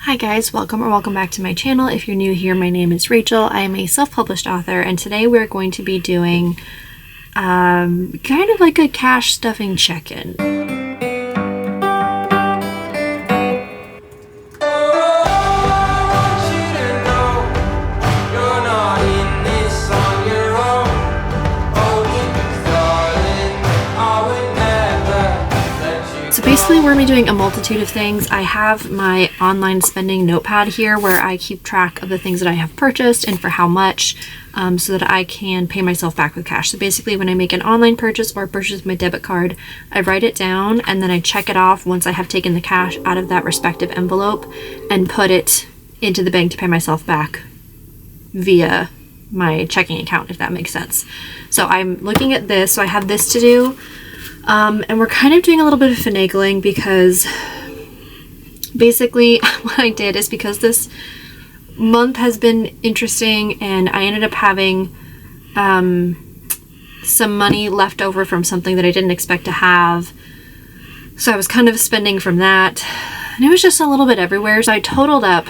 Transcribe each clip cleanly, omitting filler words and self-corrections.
Hi guys, welcome back to my channel. If you're new here, my name is Rachel. I am a self-published author, and today we're going to be doing kind of like a cash stuffing check-in. So basically we're going to be doing a multitude of things. I have my online spending notepad here where I keep track of the things that I have purchased and for how much, so that I can pay myself back with cash. So basically when I make an online purchase or purchase with my debit card, I write it down and then I check it off once I have taken the cash out of that respective envelope and put it into the bank to pay myself back via my checking account, if that makes sense. So I'm looking at this, so I have this to do. And we're kind of doing a little bit of finagling because basically what I did is because this month has been interesting and I ended up having some money left over from something that I didn't expect to have. So I was kind of spending from that and it was just a little bit everywhere. So I totaled up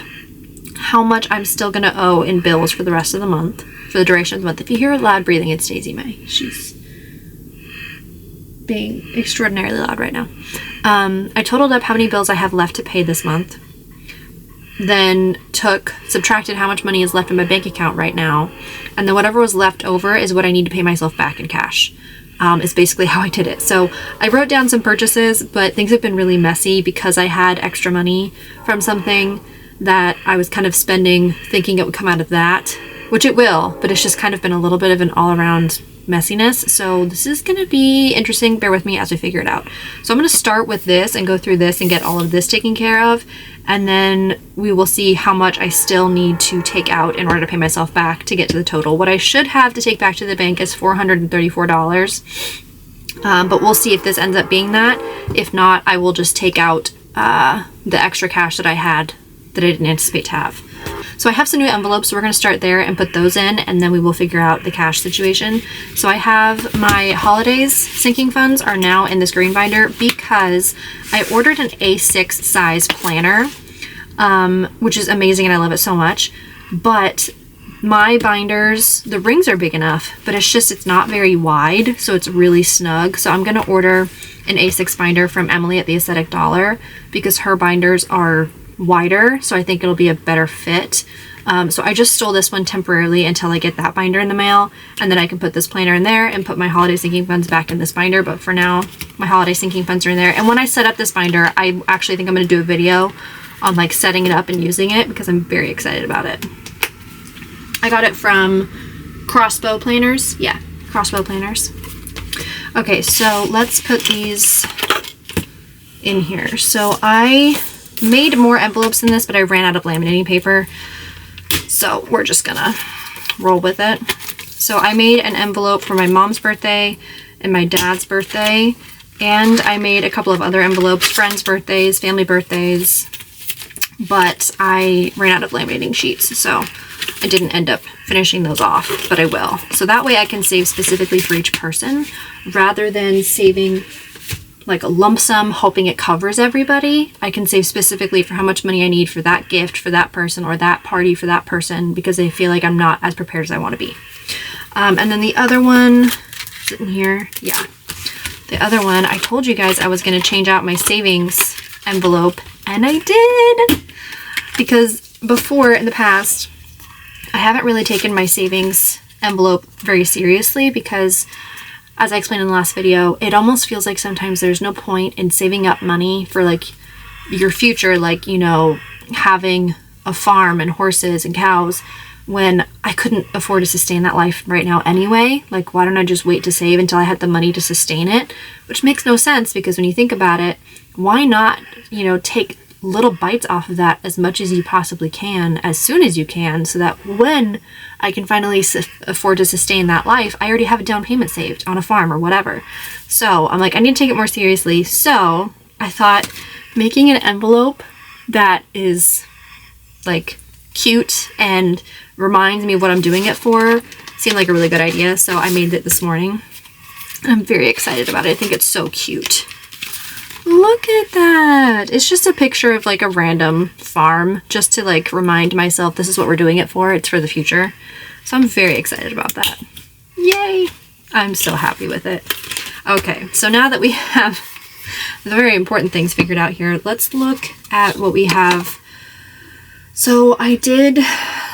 how much I'm still going to owe in bills for the rest of the month, for the duration of the month. If you hear loud breathing, it's Daisy May. She's being extraordinarily loud right now. I totaled up how many bills I have left to pay this month, then subtracted how much money is left in my bank account right now, and then whatever was left over is what I need to pay myself back in cash. Is basically how I did it. So I wrote down some purchases, but things have been really messy because I had extra money from something that I was kind of spending thinking it would come out of that, which it will, but it's just kind of been a little bit of an all-around messiness. So this is going to be interesting. Bear with me as we figure it out. So I'm going to start with this and go through this and get all of this taken care of, and then we will see how much I still need to take out in order to pay myself back to get to the total. What I should have to take back to the bank is $434, but we'll see if this ends up being that. If not, I will just take out the extra cash that I had that I didn't anticipate to have. So I have some new envelopes, so we're going to start there and put those in, and then we will figure out the cash situation. So I have my holidays sinking funds are now in this green binder because I ordered an A6 size planner, which is amazing and I love it so much. But my binders, the rings are big enough, but it's not very wide, so it's really snug. So I'm going to order an A6 binder from Emily at the Aesthetic Dollar because her binders are wider, so I think it'll be a better fit. So I just stole this one temporarily until I get that binder in the mail, and then I can put this planner in there and put my holiday sinking funds back in this binder. But for now, my holiday sinking funds are in there. And when I set up this binder, I actually think I'm going to do a video on like setting it up and using it because I'm very excited about it. I got it from Crossbow Planners. Yeah, Crossbow Planners. Okay, so let's put these in here. So I made more envelopes than this, but I ran out of laminating paper, so we're just gonna roll with it. So I made an envelope for my mom's birthday and my dad's birthday, and I made a couple of other envelopes, friends' birthdays, family birthdays, but I ran out of laminating sheets, so I didn't end up finishing those off, but I will. So that way I can save specifically for each person rather than saving like a lump sum hoping it covers everybody. I can save specifically for how much money I need for that gift for that person or that party for that person because I feel like I'm not as prepared as I want to be. And then the other one sitting here, yeah, the other one, I told you guys I was going to change out my savings envelope, and I did, because before in the past I haven't really taken my savings envelope very seriously because, as I explained in the last video, it almost feels like sometimes there's no point in saving up money for like your future, like, you know, having a farm and horses and cows when I couldn't afford to sustain that life right now anyway. Like, why don't I just wait to save until I had the money to sustain it? Which makes no sense because when you think about it, why not, you know, take little bites off of that as much as you possibly can as soon as you can, so that when I can finally afford to sustain that life, I already have a down payment saved on a farm or whatever. So I'm like, I need to take it more seriously. So I thought making an envelope that is like cute and reminds me of what I'm doing it for seemed like a really good idea. So I made it this morning. I'm very excited about it. I think it's so cute. Look at that. It's just a picture of like a random farm, just to like remind myself this is what we're doing it for. It's for the future. So I'm very excited about that. Yay. I'm so happy with it. Okay, so now that we have the very important things figured out here, let's look at what we have. So I did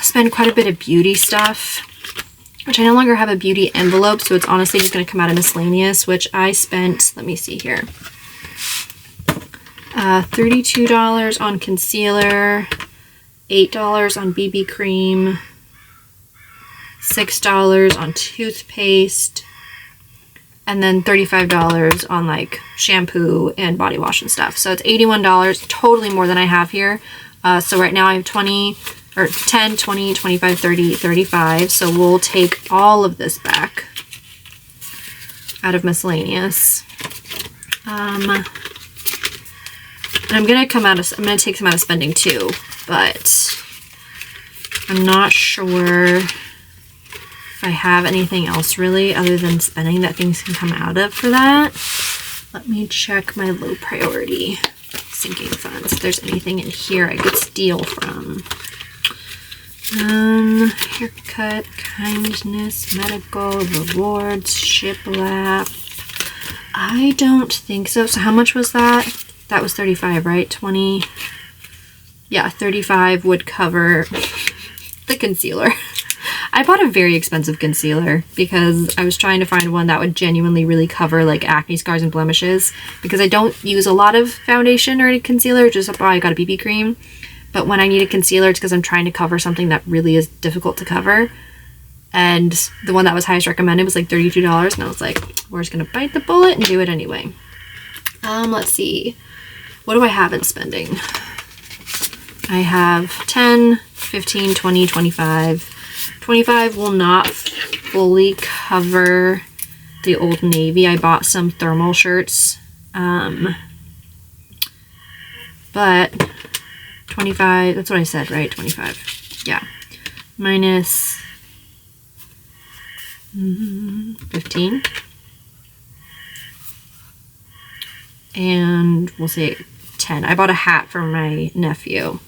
spend quite a bit of beauty stuff, which I no longer have a beauty envelope, so it's honestly just going to come out of miscellaneous, which I spent, let me see here, $32 on concealer, $8 on BB cream, $6 on toothpaste, and then $35 on like shampoo and body wash and stuff. So it's $81, totally more than I have here. So right now I have 10, 20, 25, 30, 35. So we'll take all of this back out of miscellaneous. And I'm gonna take some out of spending too, but I'm not sure if I have anything else really other than spending that things can come out of for that. Let me check my low priority sinking funds, if there's anything in here I could steal from. Haircut, kindness, medical, rewards, shiplap. I don't think so. So how much was that? That was 35, right? 20. Yeah, 35 would cover the concealer. I bought a very expensive concealer because I was trying to find one that would genuinely really cover like acne scars and blemishes, because I don't use a lot of foundation or any concealer, just I got a BB cream. But when I need a concealer, it's because I'm trying to cover something that really is difficult to cover. And the one that was highest recommended was like $32, and I was like, we're just gonna bite the bullet and do it anyway. Let's see. What do I have in spending? I have 10, 15, 20, 25. 25 will not fully cover the Old Navy. I bought some thermal shirts. But 25, that's what I said, right? 25. Yeah. Minus 15. And we'll say 10. I bought a hat for my nephew,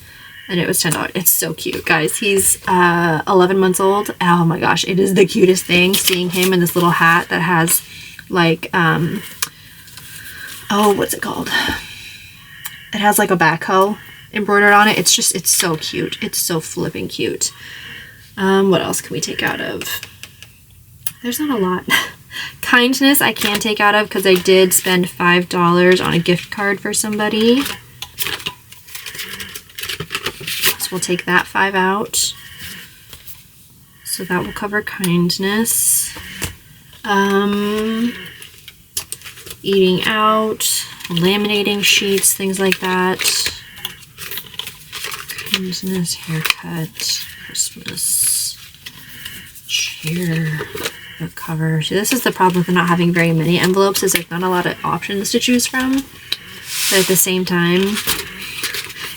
and it was $10. It's so cute, guys. He's 11 months old. Oh my gosh, it is the cutest thing seeing him in this little hat that has like, oh, what's it called? It has like a backhoe embroidered on it. It's so cute. It's so flipping cute. What else can we take out of? There's not a lot. Kindness I can take out of because I did spend $5 on a gift card for somebody. So we'll take that 5 out. So that will cover kindness. Eating out, laminating sheets, things like that. Kindness, haircut, Christmas, cheer. Cover. So this is the problem with not having very many envelopes, is there's not a lot of options to choose from. But at the same time,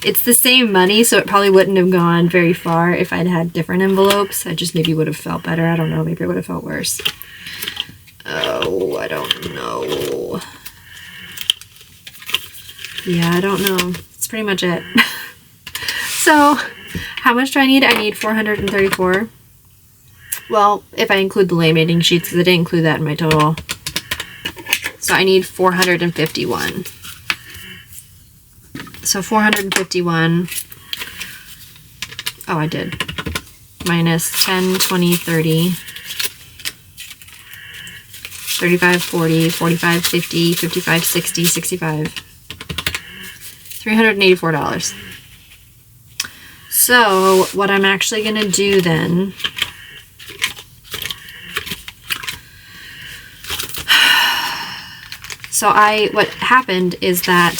it's the same money, so it probably wouldn't have gone very far if I'd had different envelopes. I just maybe would have felt better. I don't know. Maybe it would have felt worse. Oh, I don't know. Yeah, I don't know. That's pretty much it. So, how much do I need? I need 434. Well, if I include the laminating sheets, because I didn't include that in my total. So I need 451. So 451. Oh, I did. Minus 10, 20, 30. 35, 40, 45, 50, 55, 60, 65. $384. So what I'm actually going to do then... So what happened is that,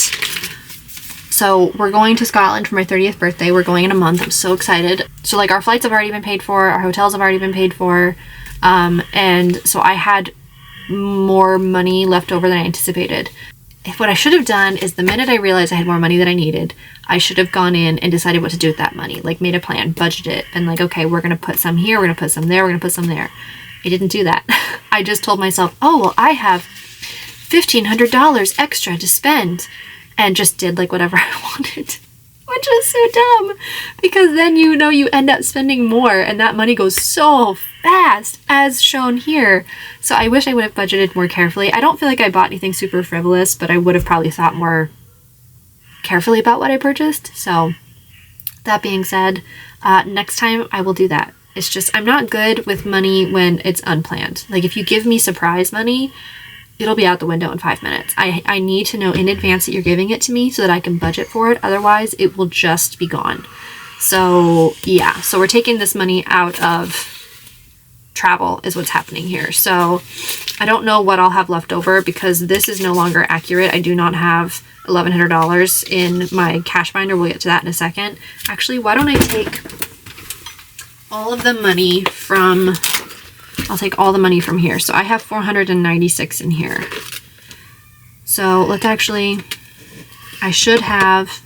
so we're going to Scotland for my 30th birthday. We're going in a month. I'm so excited. So like our flights have already been paid for. Our hotels have already been paid for. And so I had more money left over than I anticipated. What I should have done is the minute I realized I had more money than I needed, I should have gone in and decided what to do with that money. Like made a plan, budgeted it, and like, okay, we're going to put some here. We're going to put some there. We're going to put some there. I didn't do that. I just told myself, oh, well, I have $1,500 extra to spend, and just did like whatever I wanted. Which is so dumb, because then you know you end up spending more and that money goes so fast, as shown here. So I wish I would have budgeted more carefully. I don't feel like I bought anything super frivolous, but I would have probably thought more carefully about what I purchased. So that being said, next time I will do that. It's just, I'm not good with money when it's unplanned. Like if you give me surprise money, it'll be out the window in 5 minutes. I need to know in advance that you're giving it to me so that I can budget for it. Otherwise, it will just be gone. So yeah, so we're taking this money out of travel is what's happening here. So I don't know what I'll have left over because this is no longer accurate. I do not have $1,100 in my cash binder. We'll get to that in a second. Actually, why don't I take all of the money from... I'll take all the money from here. So I have 496 in here. So let's actually, I should have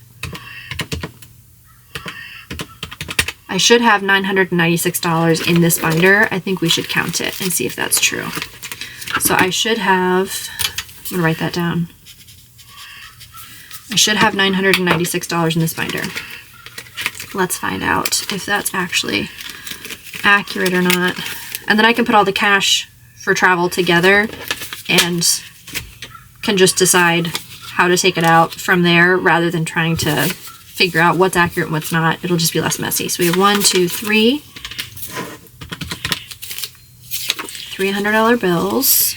$996 in this binder. I think we should count it and see if that's true. So I should have, I'm gonna write that down. I should have $996 in this binder. Let's find out if that's actually accurate or not. And then I can put all the cash for travel together and can just decide how to take it out from there rather than trying to figure out what's accurate and what's not. It'll just be less messy. So we have 1, 2, 3 $300 bills.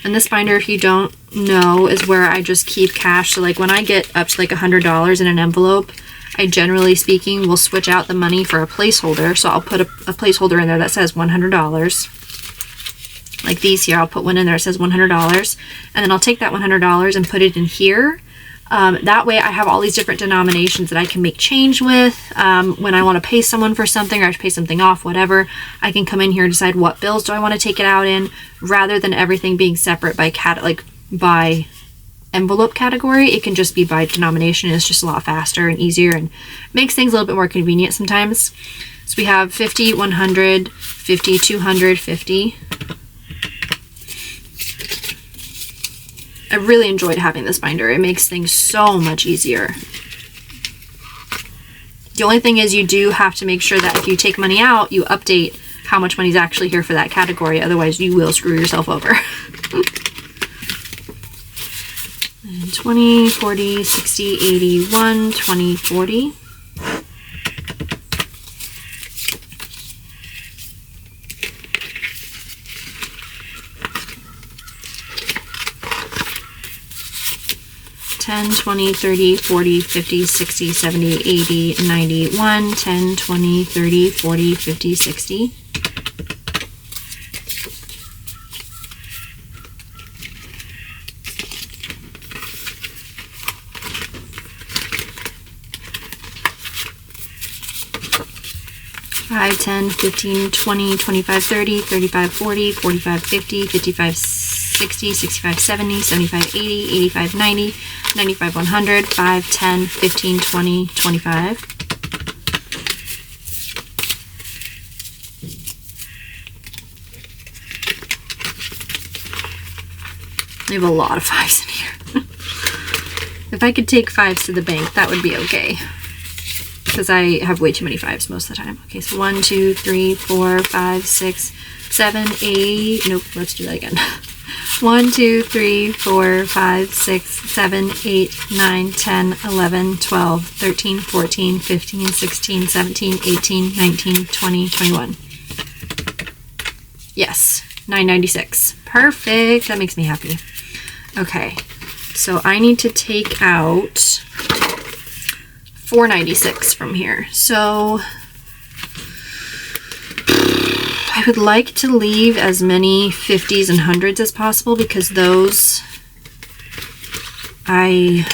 And this binder, if you don't know, is where I just keep cash. So like when I get up to like $100 in an envelope, I generally speaking will switch out the money for a placeholder. So I'll put a placeholder in there that says $100. Like these here, I'll put one in there that says $100. And then I'll take that $100 and put it in here. That way I have all these different denominations that I can make change with. When I want to pay someone for something or I have to pay something off, whatever, I can come in here and decide what bills do I want to take it out in, rather than everything being separate by by envelope category. It can just be by denomination. It's just a lot faster and easier and makes things a little bit more convenient sometimes. So we have 50, 100, 50, 200, 50. I really enjoyed having this binder. It makes things so much easier. The only thing is you do have to make sure that if you take money out, you update how much money is actually here for that category. Otherwise, you will screw yourself over. 20, 40, 60, 80, 1, 20, 40. $10, $20, $30, $40, $50, $60, $70, $80, $91, $10, $20, $30, $40, $50, $60. $5, $10, $15, $20, $25, $30, $35, $40, $45, $50, $55, $60, $65, $70, $75, $80, $85, $90, $95, $100, $5, $10, $15, $20, $25. I have a lot of 5s in here. If I could take 5s to the bank, that would be okay. Because I have way too many 5s most of the time. Okay, so 1, 2, 3, 4, 5, 6, 7, 8. Nope, let's do that again. 1, 2, 3, 4, 5, 6, 7, 8, 9, 10, 11, 12, 13, 14, 15, 16, 17, 18, 19, 20, 21. Yes, 996. Perfect. That makes me happy. Okay, so I need to take out 496 from here. So I would like to leave as many 50s and 100s as possible because those I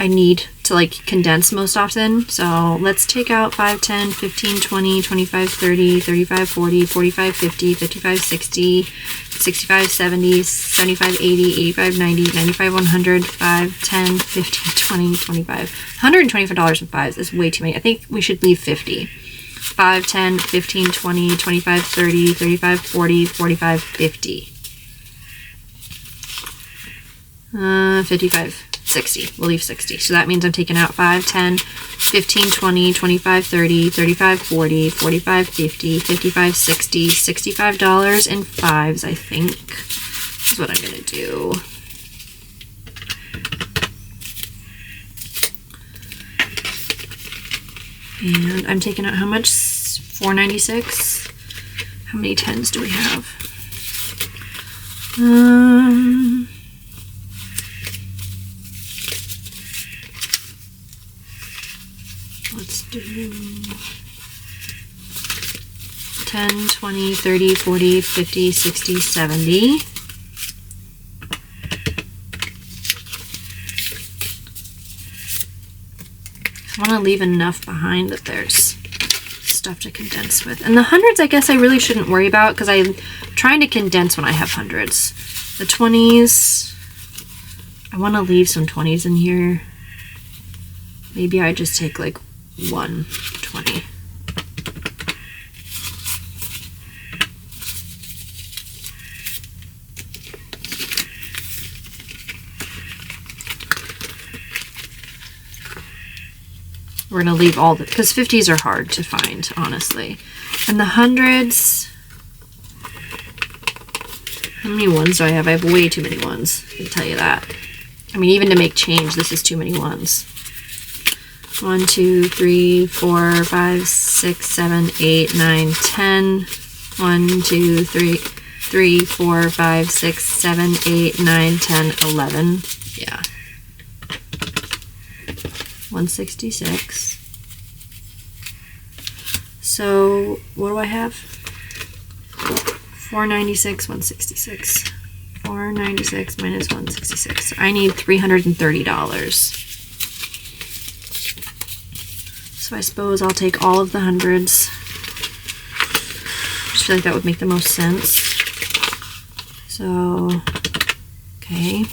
need to like condense most often. So let's take out 5, 10, 15, 20, 25, 30, 35, 40, 45, 50, 55, 60, 65, 70, 75, 80, 85, 90, 95, 100, 5, 10, 15, 20, 25. $125 in 5s is way too many. I think we should leave 50. 5, 10, 15, 20, 25, 30, 35, 40, 45, 50. 55, 60. We'll leave 60. So that means I'm taking out 5, 10, 15, 20, 25, 30, 35, 40, 45, 50, 55, 60, $65 in fives, I think, is what I'm going to do. And I'm taking out how much? $4.96. How many tens do we have? Let's do 10, 20, 30, 40, 50, 60, 70. I want to leave enough behind that there's stuff to condense with. And the hundreds, I guess I really shouldn't worry about because I'm trying to condense when I have hundreds. The 20s, I want to leave some 20s in here. Maybe I just take like 1 20. We're going to leave all the, because 50s are hard to find, honestly. And the hundreds, how many ones do I have? I have way too many ones, I can tell you that. I mean, even to make change, this is too many ones. 1, 2, 3, 4, 5, 6, 7, 8, 9, 10. 1, 2, 3, 4, 5, 6, 7, 8, 9, 10, 11. Yeah. 166. So what do I have? 496, 166. 496 minus 166. So I need $330. So I suppose I'll take all of the hundreds. I just feel like that would make the most sense. So, okay.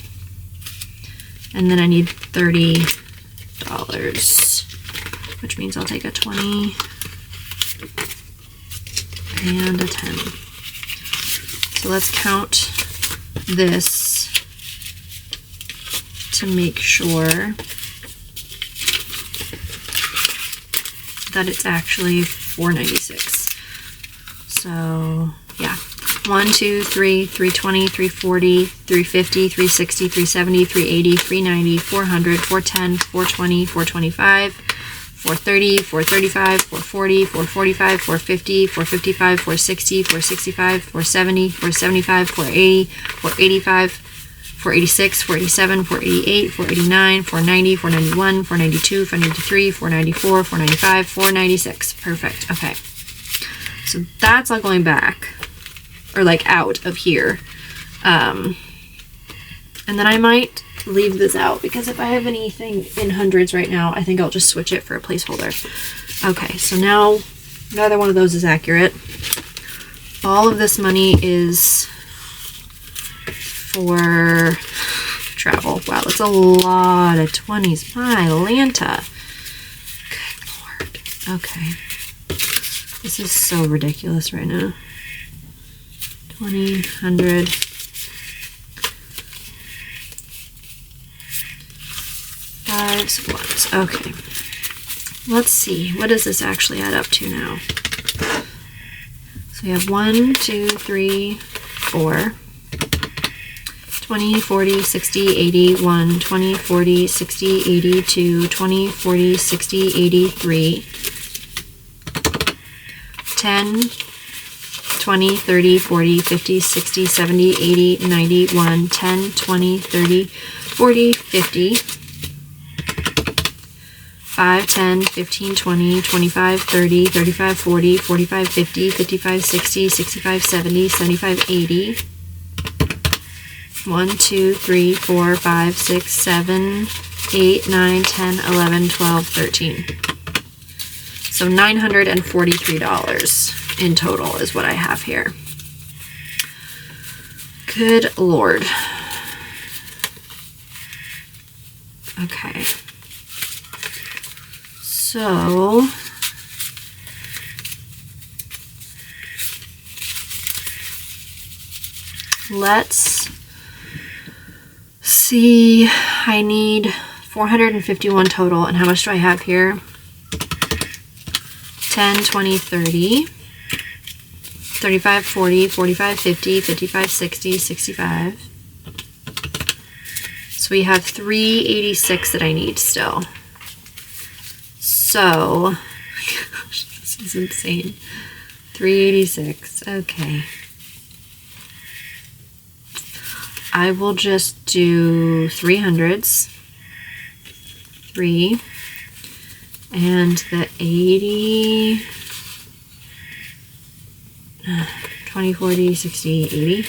And then I need $30. Which means I'll take a 20 and a 10. So let's count this to make sure that it's actually $4.96. So yeah, 1, 2, 3, 320, 340, 350, 360, 370, 380, 390, 400, 410, 420, 425, 430, 435, 440, 445, 450, 455, 460, 465, 470, 475, 480, 485, 486, 487, 488, 489, 490, 491, 492, 493, 494, 495, 496. Perfect. Okay. So that's all going back, or like out of here. And then I might leave this out because if I have anything in hundreds right now, I think I'll just switch it for a placeholder. Okay, so now neither one of those is accurate. All of this money is for travel. Wow, that's a lot of 20s. My Lanta. Good Lord. Okay. This is so ridiculous right now. 20, 100. Fives, ones. Okay. Let's see. What does this actually add up to now? So we have 1, 2, 3, 4. 20, 40, 60, 80, 1, 20, 40, 60, 82, 20, 40, 60, 83, 10, 20, 30, 40, 50, 60, 70, 80, 90, 1, 10, 20, 30, 40, 50, 5, 10, 15, 20, 25, 30, 35, 40, 45, 50, 55, 60, 65, 70, 75, 80, 1, 2, 3, 4, 5, 6, 7, 8, 9, 10, 11, 12, 13. So $943 in total is what I have here. Good Lord. Okay. So let's see. I need 451 total. And how much do I have here? 10, 20, 30, 35, 40, 45, 50, 55, 60, 65. So we have 386 that I need still. So, gosh, this is insane. 386, okay. I will just do 300s. 3. And the 80, 20, 40, 60, 80.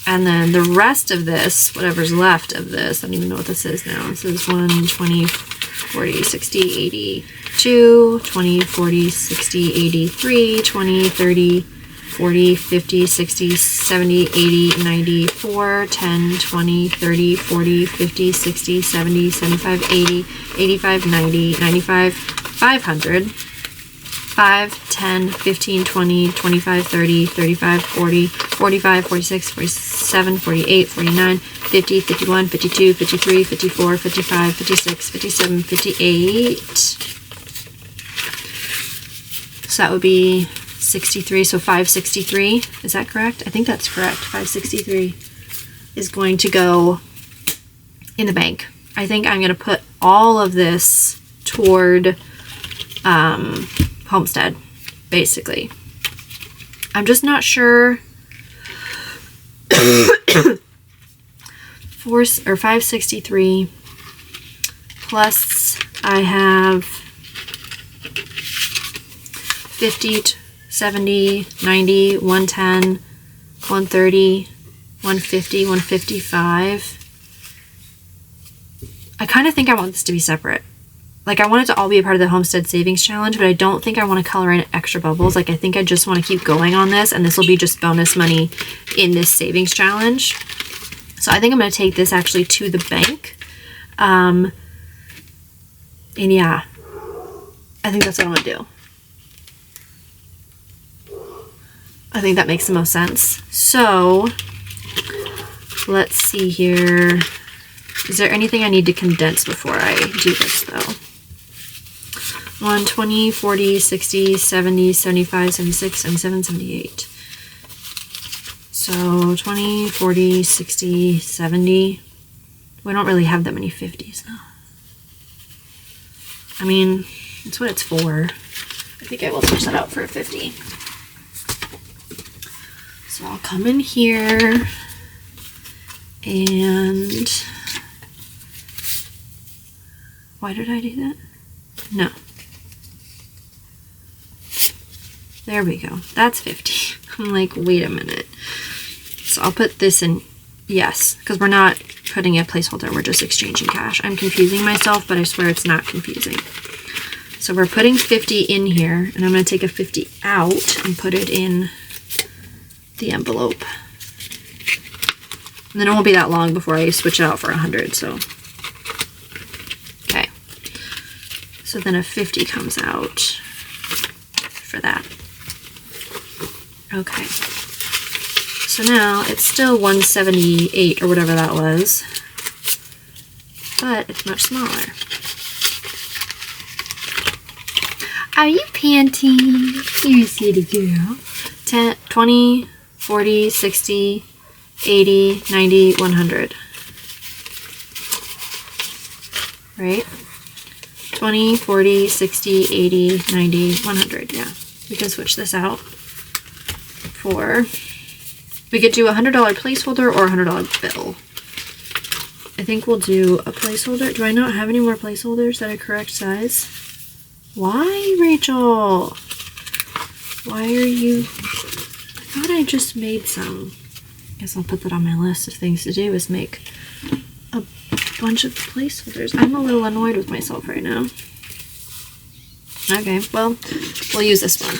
And then the rest of this, whatever's left of this, I don't even know what this is now. This is 1, 20, 40, 60, 80, 2, 20, 40, 60, 83, 20, 30, 40, 50, 60, 70, 80, 94, 10, 20, 30, 40, 50, 60, 70, 75, 80, 85, 90, 95, 500, 5, 10, 15, 20, 25, 30, 35, 40, 45, 46, 47, 48, 49, 50, 51, 52, 53, 54, 55, 56, 57, 58. So that would be 63, so 563, is that correct? I think that's correct. 563 is going to go in the bank. I think I'm going to put all of this toward homestead, basically. I'm just not sure. 563 plus I have 50, 70, 90, 110, 130, 150, 155. I kind of think I want this to be separate. Like, I want it to all be a part of the Homestead Savings Challenge, but I don't think I want to color in extra bubbles. Like, I think I just want to keep going on this, and this will be just bonus money in this Savings Challenge. So I think I'm going to take this actually to the bank. And yeah, I think that's what I'm going to do. I think that makes the most sense. So let's see here. Is there anything I need to condense before I do this, though? 1, 20, 40, 60, 70, 75, 76, 77, 78. So 20, 40, 60, 70. We don't really have that many 50s, though. I mean, that's what it's for. I think I will switch that out for a 50. So I'll come in here and why did I do that? No. There we go. That's 50. I'm like, wait a minute. So I'll put this in, yes, because we're not putting a placeholder. We're just exchanging cash. I'm confusing myself, but I swear it's not confusing. So we're putting 50 in here, and I'm going to take a 50 out and put it in the envelope. And then it won't be that long before I switch it out for 100, so. Okay. So then a 50 comes out for that. Okay. So now it's still 178 or whatever that was, but it's much smaller. Are you panting? You're a silly girl. 10, 20, 40, 60, 80, 90, 100. Right? 20, 40, 60, 80, 90, 100. Yeah. We can switch this out for... We could do a $100 placeholder or a $100 bill. I think we'll do a placeholder. Do I not have any more placeholders that are correct size? Why, Rachel? Why are you... I thought I just made some. Guess I'll put that on my list of things to do is make a bunch of placeholders. I'm a little annoyed with myself right now. Okay, well, we'll use this one.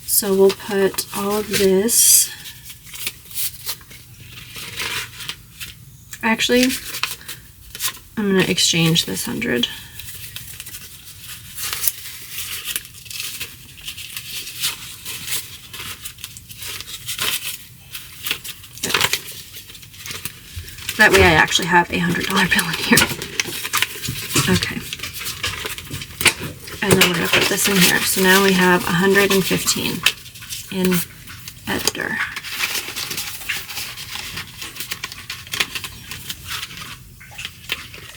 So we'll put all of this. Actually, I'm going to exchange this 100. That way I actually have a $100 bill in here. Okay. And then we're going to put this in here. So now we have 115 in editor.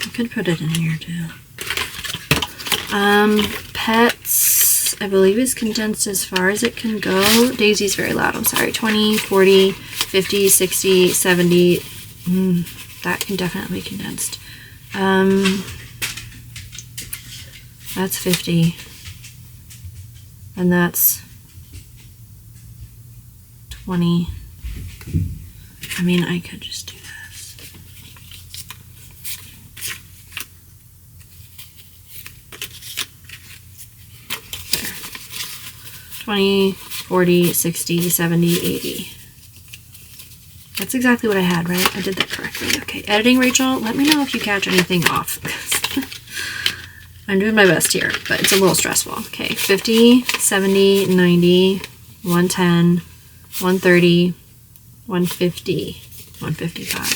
I could put it in here too. Pets, I believe, is condensed as far as it can go. Daisy's very loud, I'm sorry. 20, 40, 50, 60, 70. That can definitely be condensed. That's 50. And that's 20. I mean, I could just do this. There. 20, 40, 60, 70, 80. That's exactly what I had, right? I did that correctly. Okay, editing, Rachel, let me know if you catch anything off. I'm doing my best here, but it's a little stressful. Okay, 50, 70, 90, 110, 130, 150, 155.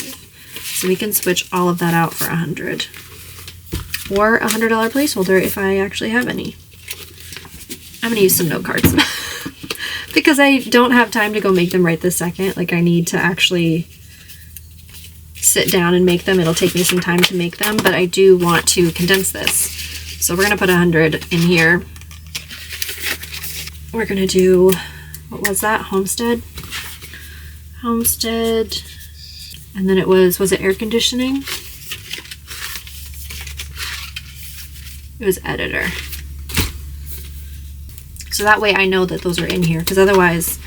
So we can switch all of that out for 100. Or a $100 placeholder if I actually have any. I'm gonna use some note cards. Because I don't have time to go make them right this second. Like, I need to actually sit down and make them. It'll take me some time to make them, but I do want to condense this. So we're going to put 100 in here. We're going to do, what was that? Homestead? Homestead. And then it was it air conditioning? It was editor. So that way I know that those are in here, because otherwise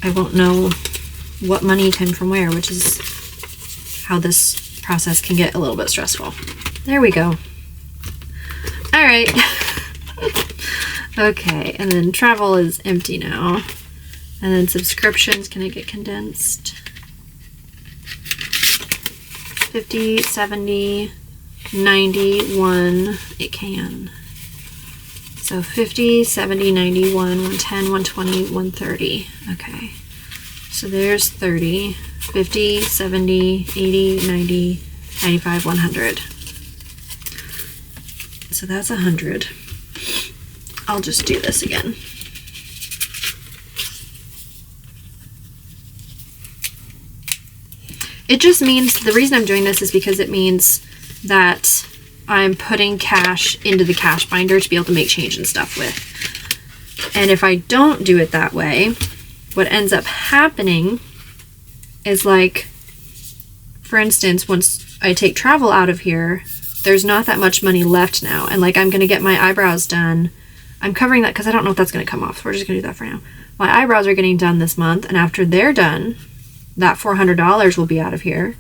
I won't know what money came from where, which is how this process can get a little bit stressful. There we go. All right. Okay, and then travel is empty now. And then subscriptions, can it get condensed? 50, 70, 90, 1, it can. So 50, 70, 91, 110, 120, 130. Okay. So there's 30, 50, 70, 80, 90, 95, 100. So that's 100. I'll just do this again. It just means, the reason I'm doing this is because it means that I'm putting cash into the cash binder to be able to make change and stuff with. And if I don't do it that way, what ends up happening is, like, for instance, once I take travel out of here, there's not that much money left now. And, like, I'm going to get my eyebrows done. I'm covering that because I don't know if that's going to come off. So we're just going to do that for now. My eyebrows are getting done this month. And after they're done, that $400 will be out of here,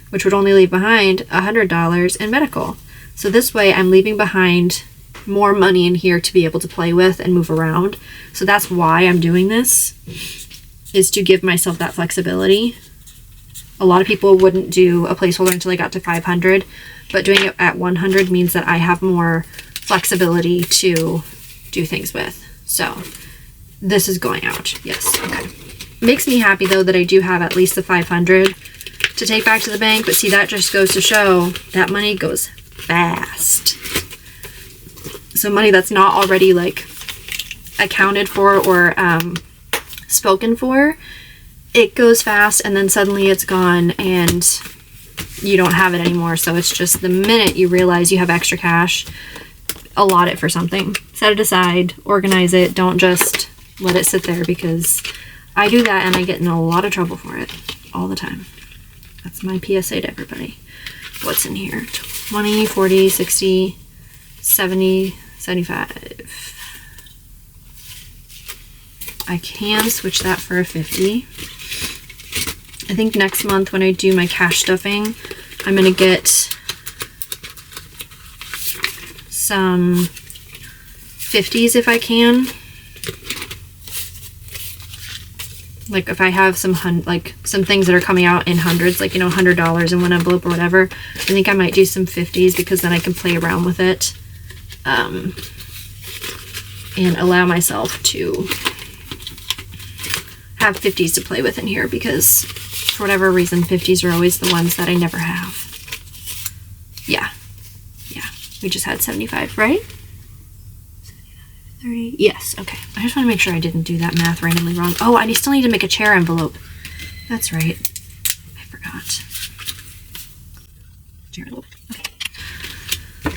which would only leave behind $100 in medical. So this way I'm leaving behind more money in here to be able to play with and move around. So that's why I'm doing this, is to give myself that flexibility. A lot of people wouldn't do a placeholder until they got to 500, but doing it at 100 means that I have more flexibility to do things with. So this is going out. Yes. Okay. Makes me happy though that I do have at least the 500 to take back to the bank, but see, that just goes to show that money goes fast. So money that's not already, like, accounted for or spoken for, it goes fast, and then suddenly it's gone and you don't have it anymore. So it's just the minute you realize you have extra cash, allot it for something. Set it aside, organize it. Don't just let it sit there, because I do that and I get in a lot of trouble for it all the time. That's my PSA to everybody. What's in here? 20, 40, 60, 70, 75. I can switch that for a 50. I think next month when I do my cash stuffing, I'm going to get some 50s if I can. Like, if I have some some things that are coming out in hundreds, like, you know, $100 in one envelope or whatever, I think I might do some 50s, because then I can play around with it and allow myself to have 50s to play with in here, because For whatever reason, 50s are always the ones that I never have. Yeah. Yeah. We just had 75, right? 30. Yes, okay. I just want to make sure I didn't do that math randomly wrong. Oh, I still need to make a chair envelope. That's right. I forgot. Chair envelope. Okay.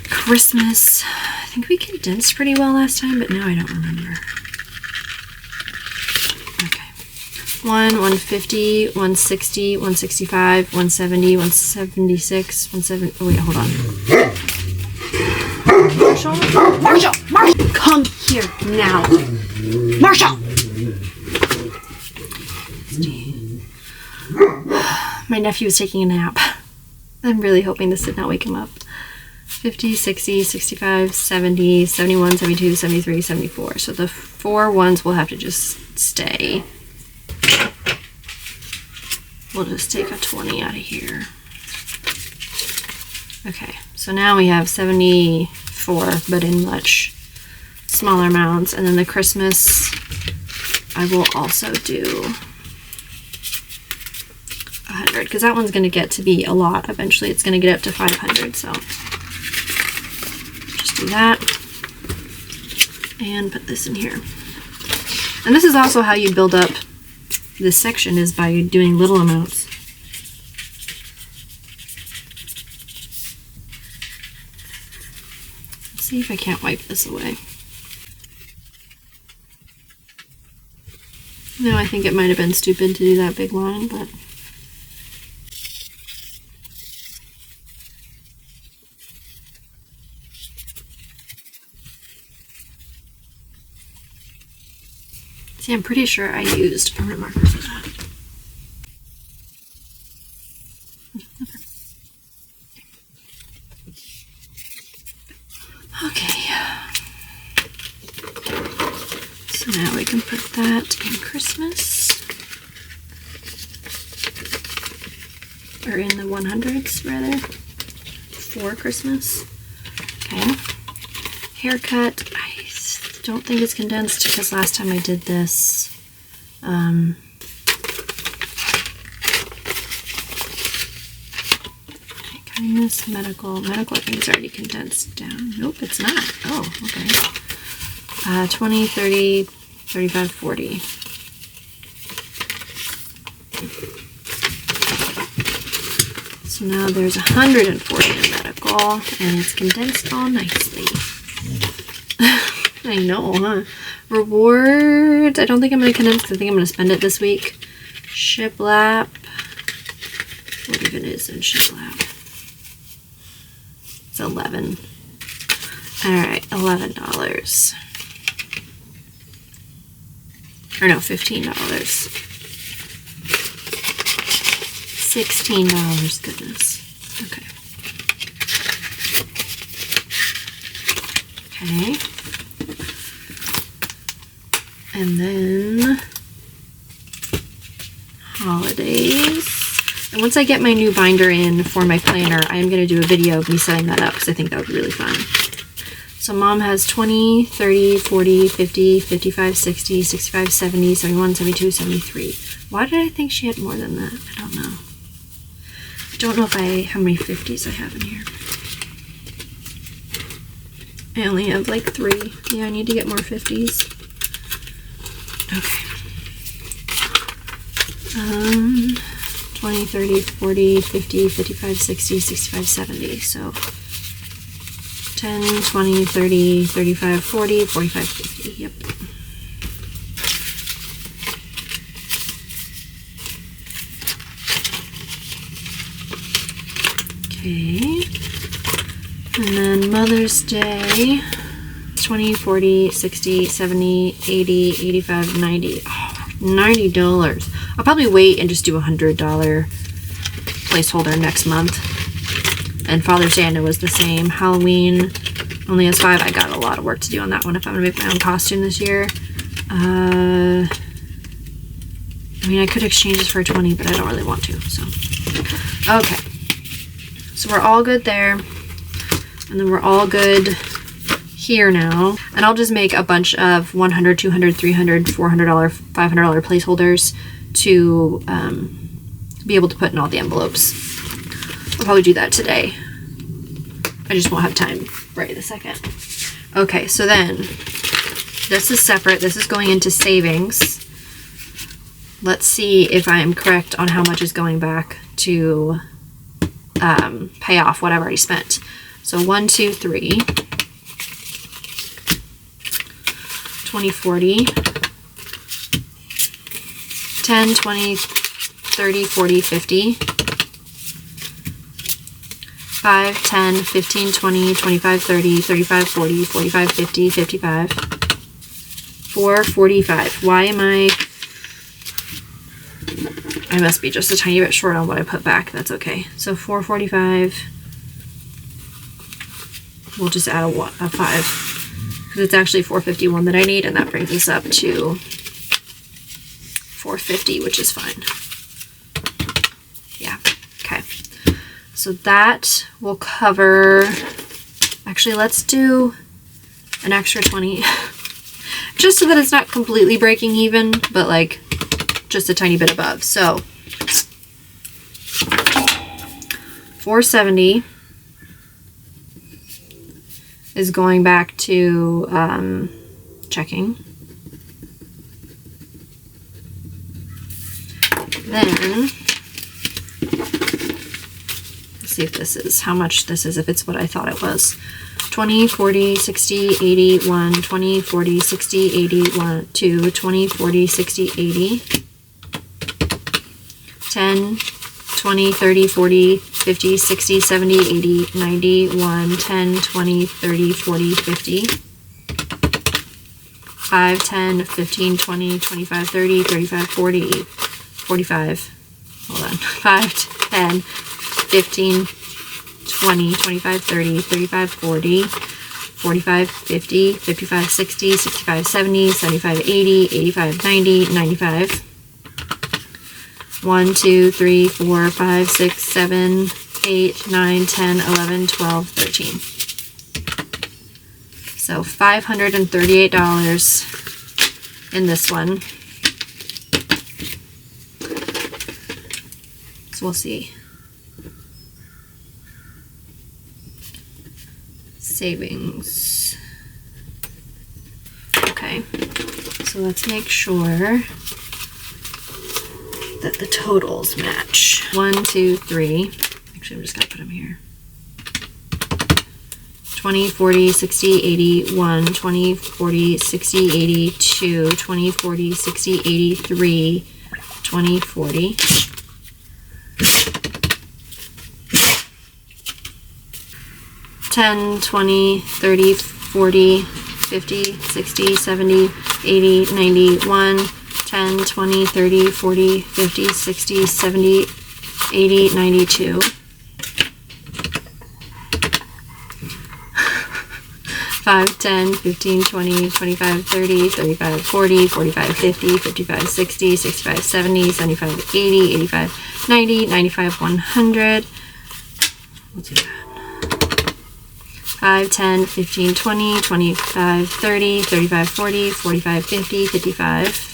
Christmas. I think we condensed pretty well last time, but now I don't remember. Okay. 150, 160, 165, 170, 176, 170. Oh, wait, hold on. Marshall! Come here now. Marshall! My nephew is taking a nap. I'm really hoping this did not wake him up. 50, 60, 65, 70, 71, 72, 73, 74. So the 4 ones will have to just stay. We'll just take a 20 out of here. Okay, so now we have 74, but in much smaller amounts. And then the Christmas, I will also do 100, because that one's going to get to be a lot. Eventually it's going to get up to 500, so just do that and put this in here. And this is also how you build up this section, is by doing little amounts. Let's see if I can't wipe this away. No, I think it might have been stupid to do that big line, but see, I'm pretty sure I used a permanent marker for that. Okay. So now we can put that in Christmas. Or in the 100s, rather. For Christmas. Okay. Haircut. I don't think it's condensed because last time I did this, kindness, medical, I think it's already condensed down. Nope, it's not. Oh, okay. 20, 30, 35, 40. So now there's 140 in medical, and it's condensed all nicely. I know, huh? Rewards. I don't think I'm going to condense because I think I'm going to spend it this week. Shiplap. What even is in shiplap? It's 11. Alright, $11. Or no, $15. $16. Goodness. Okay. Okay. And then holidays. And once I get my new binder in for my planner, I am going to do a video of me setting that up because I think that would be really fun. So mom has 20, 30, 40, 50, 55, 60, 65, 70, 71, 72, 73. Why did I think she had more than that? I don't know. I don't know how many 50s I have in here. I only have like 3. Yeah, I need to get more 50s. Okay. 20, 30, 40, 50, 55, 60, 65, 70. So 10, 20, 30, 35, 40, 45, 50. Yep. Okay. And then Mother's Day. 20, 40, 60, 70, 80, 85, 90. Oh, $90. I'll probably wait and just do $100 placeholder next month. And Father's Day I know was the same. Halloween only has 5. I got a lot of work to do on that one if I'm going to make my own costume this year. I mean, I could exchange this for a 20, but I don't really want to. So, okay. So we're all good there. And then we're all good here now. And I'll just make a bunch of $100, $200, $300, $400, $500 placeholders to be able to put in all the envelopes. I'll probably do that today. I just won't have time right this second. Okay, so then this is separate. This is going into savings. Let's see if I am correct on how much is going back to pay off what I've already spent. So 1, 2, 3, 20, 40, 10, 20, 30, 40, 50, 5, 10, 15, 20, 25, 30, 35, 40, 45, 50, 55, 4, 45. Why am I must be just a tiny bit short on what I put back. That's okay. So 445. We'll just add a 5 because it's actually 451 that I need, and that brings us up to 450, which is fine. Yeah. Okay. So that will cover. Actually, let's do an extra 20, just so that it's not completely breaking even, but like just a tiny bit above. So 470 is going back to checking. Then let's see if this is how much this is, if it's what I thought it was. 20, 40, 60, 80, 1, 20, 40, 60, 80, 1, 2, 20, 40, 60, 80, 10, 20, 30, 40, 50, 60, 70, 80, 90, 1, 10, 20, 30, 40, 50, 5, 10, 15, 20, 25, 30, 35, 40, 45, hold on, 5, 10, 15, 20, 25, 30, 35, 40, 45, 50, 55, 60, 65, 70, 75, 80, 85, 90, 95, 1, 2, 3, 4, 5, 6, 7, 8, 9, 10, 11, 12, 13. So $538 in this one. So we'll see. Savings. Okay, so let's make sure that the totals match. 1, 2, 3. Actually, I'm just gonna put them here. 20, 40, 60, 80, 1, 20, 40, 60, 80, 2, 20, 40, 60, 80, 3, 20, 40. 10, 20, 30, 40, 50, 60, 70, 80, 90, 1, 10, 20, 30, 40, 50, 60, 70, 80, 92. 5, 10, 15, 20, 25, 30, 35, 40, 45, 50, 55, 60, 65, 70, 75, 80, 85, 90, 95, 100. Let's do that. 5, 10, 15, 20, 25, 30, 35, 40, 45, 50, 55.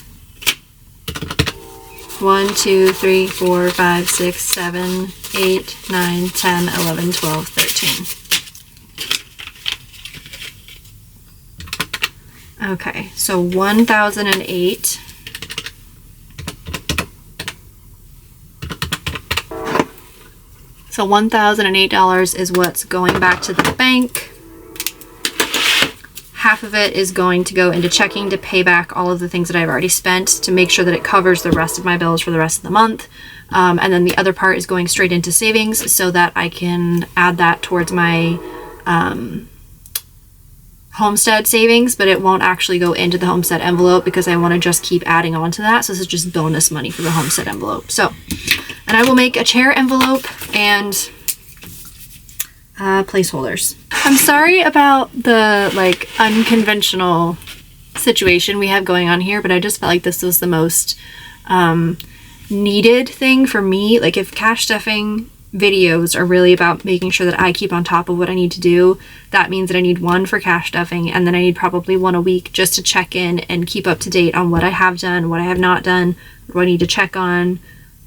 1, 2, 3, 4, 5, 6, 7, 8, 9, 10, 11, 12, 13. Okay, so 1,008. So $1,008 is what's going back to the bank. Half of it is going to go into checking to pay back all of the things that I've already spent to make sure that it covers the rest of my bills for the rest of the month. And then the other part is going straight into savings so that I can add that towards my homestead savings, but it won't actually go into the homestead envelope because I want to just keep adding on to that. So this is just bonus money for the homestead envelope. So, and I will make a chair envelope and placeholders. I'm sorry about the like unconventional situation we have going on here, but I just felt like this was the most needed thing for me. Like if cash stuffing videos are really about making sure that I keep on top of what I need to do, that means that I need one for cash stuffing, and then I need probably one a week just to check in and keep up to date on what I have done, what I have not done, what I need to check on,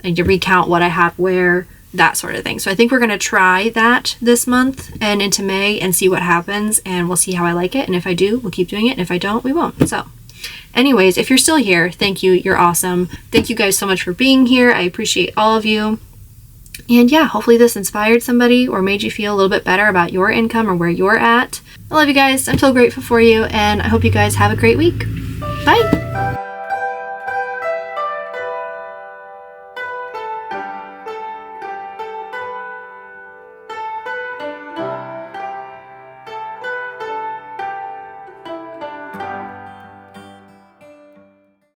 and to recount what I have where, that sort of thing. So I think we're going to try that this month and into May and see what happens, and we'll see how I like it. And if I do, we'll keep doing it. And if I don't, we won't. So anyways, if you're still here, thank you. You're awesome. Thank you guys so much for being here. I appreciate all of you. And yeah, hopefully this inspired somebody or made you feel a little bit better about your income or where you're at. I love you guys. I'm so grateful for you, and I hope you guys have a great week. Bye.